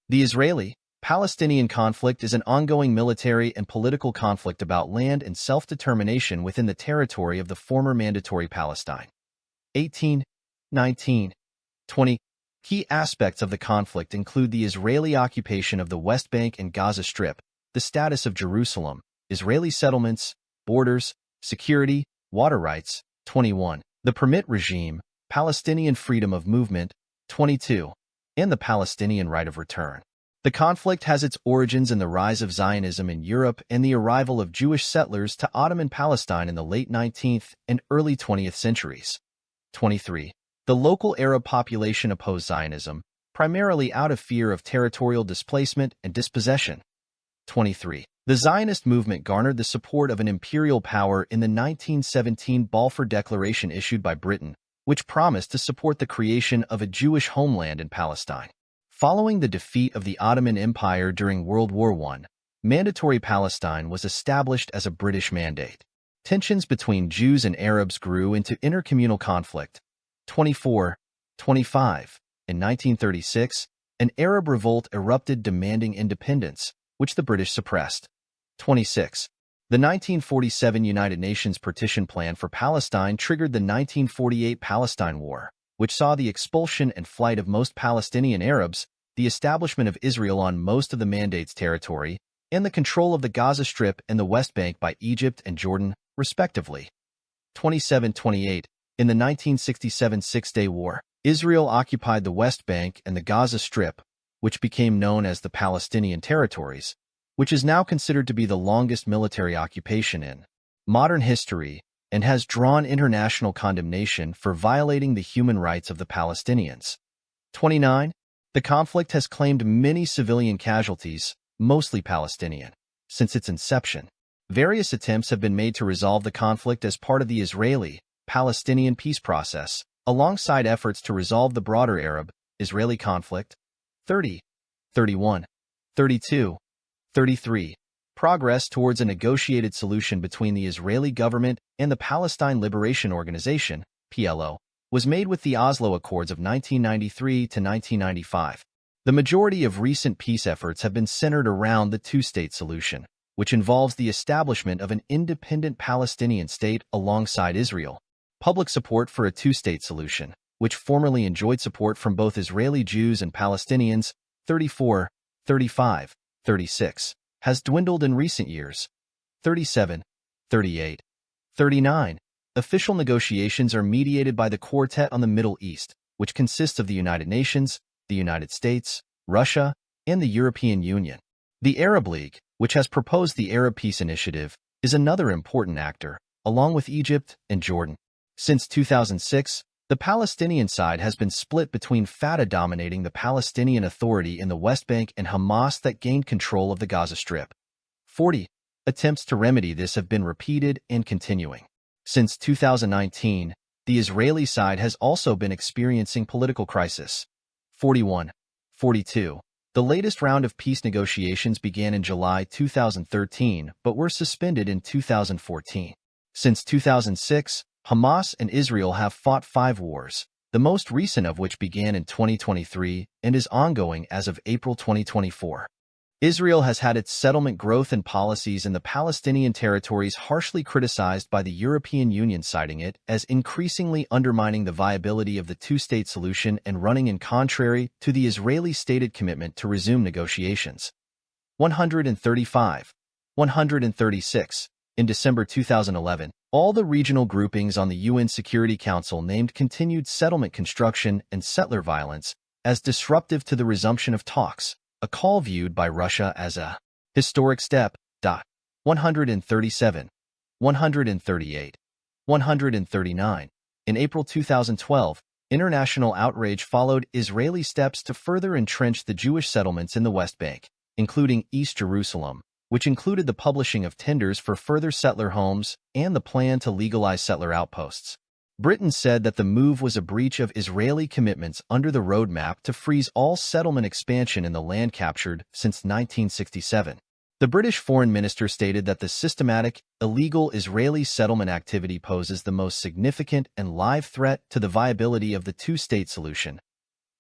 The Israeli-Palestinian conflict is an ongoing military and political conflict about land and self-determination within the territory of the former Mandatory Palestine. 18, 19, 20. Key aspects of the conflict include the Israeli occupation of the West Bank and Gaza Strip, the status of Jerusalem, Israeli settlements, borders, security, water rights. 21. The permit regime, Palestinian freedom of movement. 22. And the Palestinian right of return. The conflict has its origins in the rise of Zionism in Europe and the arrival of Jewish settlers to Ottoman Palestine in the late 19th and early 20th centuries. 23. The local Arab population opposed Zionism, primarily out of fear of territorial displacement and dispossession. 23. The Zionist movement garnered the support of an imperial power in the 1917 Balfour Declaration issued by Britain, which promised to support the creation of a Jewish homeland in Palestine. Following the defeat of the Ottoman Empire during World War I, Mandatory Palestine was established as a British mandate. Tensions between Jews and Arabs grew into intercommunal conflict. 24, 25. In 1936, an Arab revolt erupted demanding independence, which the British suppressed. 26. The 1947 United Nations Partition Plan for Palestine triggered the 1948 Palestine War, which saw the expulsion and flight of most Palestinian Arabs, the establishment of Israel on most of the Mandate's territory, and the control of the Gaza Strip and the West Bank by Egypt and Jordan, respectively. 27-28. In the 1967 Six-Day War, Israel occupied the West Bank and the Gaza Strip, which became known as the Palestinian territories, which is now considered to be the longest military occupation in modern history and has drawn international condemnation for violating the human rights of the Palestinians. 29. The conflict has claimed many civilian casualties, mostly Palestinian, since its inception. Various attempts have been made to resolve the conflict as part of the Israeli-Palestinian peace process, alongside efforts to resolve the broader Arab-Israeli conflict. 30, 31, 32, 33. Progress towards a negotiated solution between the Israeli government and the Palestine Liberation Organization, PLO, was made with the Oslo Accords of 1993 to 1995. The majority of recent peace efforts have been centered around the two-state solution, which involves the establishment of an independent Palestinian state alongside Israel. Public support for a two-state solution, which formerly enjoyed support from both Israeli Jews and Palestinians, 34, 35, 36, has dwindled in recent years. 37, 38, 39. Official negotiations are mediated by the Quartet on the Middle East, which consists of the United Nations, the United States, Russia, and the European Union. The Arab League, which has proposed the Arab Peace Initiative, is another important actor, along with Egypt and Jordan. Since 2006, the Palestinian side has been split between Fatah dominating the Palestinian Authority in the West Bank and Hamas that gained control of the Gaza Strip. 40. Attempts to remedy this have been repeated and continuing. Since 2019, the Israeli side has also been experiencing political crisis. 41. 42. The latest round of peace negotiations began in July 2013 but were suspended in 2014. Since 2006, Hamas and Israel have fought 5 wars, the most recent of which began in 2023 and is ongoing as of April 2024. Israel has had its settlement growth and policies in the Palestinian territories harshly criticized by the European Union, citing it as increasingly undermining the viability of the two-state solution and running in contrary to the Israeli stated commitment to resume negotiations. 135. 136. In December 2011, all the regional groupings on the UN Security Council named continued settlement construction and settler violence as disruptive to the resumption of talks, a call viewed by Russia as a historic step. 137, 138, 139. In April 2012, international outrage followed Israeli steps to further entrench the Jewish settlements in the West Bank, including East Jerusalem, which included the publishing of tenders for further settler homes and the plan to legalize settler outposts. Britain said that the move was a breach of Israeli commitments under the roadmap to freeze all settlement expansion in the land captured since 1967. The British Foreign Minister stated that the systematic, illegal Israeli settlement activity poses the most significant and live threat to the viability of the two-state solution.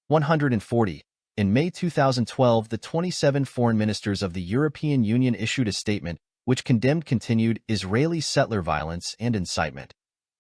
140. In May 2012, the 27 foreign ministers of the European Union issued a statement which condemned continued Israeli settler violence and incitement.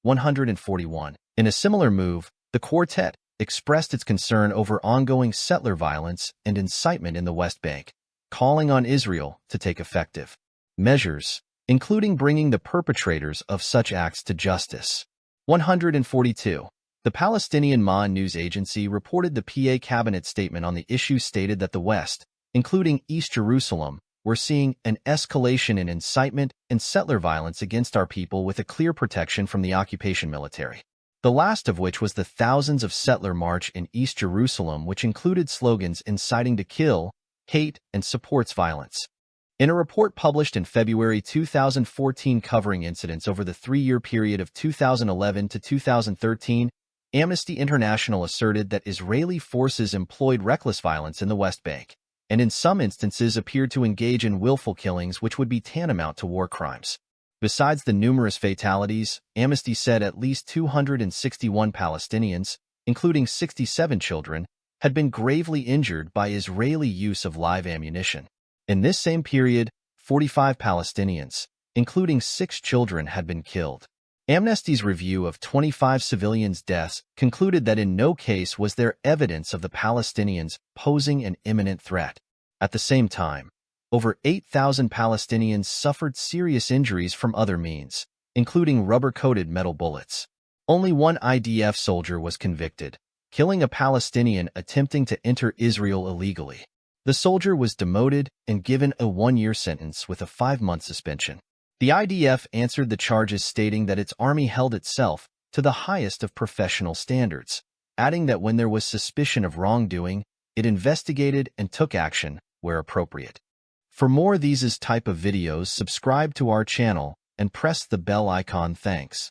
141. In a similar move, the quartet expressed its concern over ongoing settler violence and incitement in the West Bank, calling on Israel to take effective measures, including bringing the perpetrators of such acts to justice. 142. The Palestinian MAN news agency reported the PA cabinet statement on the issue stated that the West, including East Jerusalem, were seeing an escalation in incitement and settler violence against our people with a clear protection from the occupation military. The last of which was the thousands of settler march in East Jerusalem, which included slogans inciting to kill, hate, and supports violence. In a report published in February 2014 covering incidents over the 3-year period of 2011 to 2013, Amnesty International asserted that Israeli forces employed reckless violence in the West Bank, and in some instances appeared to engage in willful killings which would be tantamount to war crimes. Besides the numerous fatalities, Amnesty said at least 261 Palestinians, including 67 children, had been gravely injured by Israeli use of live ammunition. In this same period, 45 Palestinians, including 6 children, had been killed. Amnesty's review of 25 civilians' deaths concluded that in no case was there evidence of the Palestinians posing an imminent threat. At the same time, over 8,000 Palestinians suffered serious injuries from other means, including rubber-coated metal bullets. Only one IDF soldier was convicted, killing a Palestinian attempting to enter Israel illegally. The soldier was demoted and given a 1-year sentence with a 5-month suspension. The IDF answered the charges stating that its army held itself to the highest of professional standards, adding that when there was suspicion of wrongdoing, it investigated and took action where appropriate. For more of these type of videos, subscribe to our channel and press the bell icon. Thanks.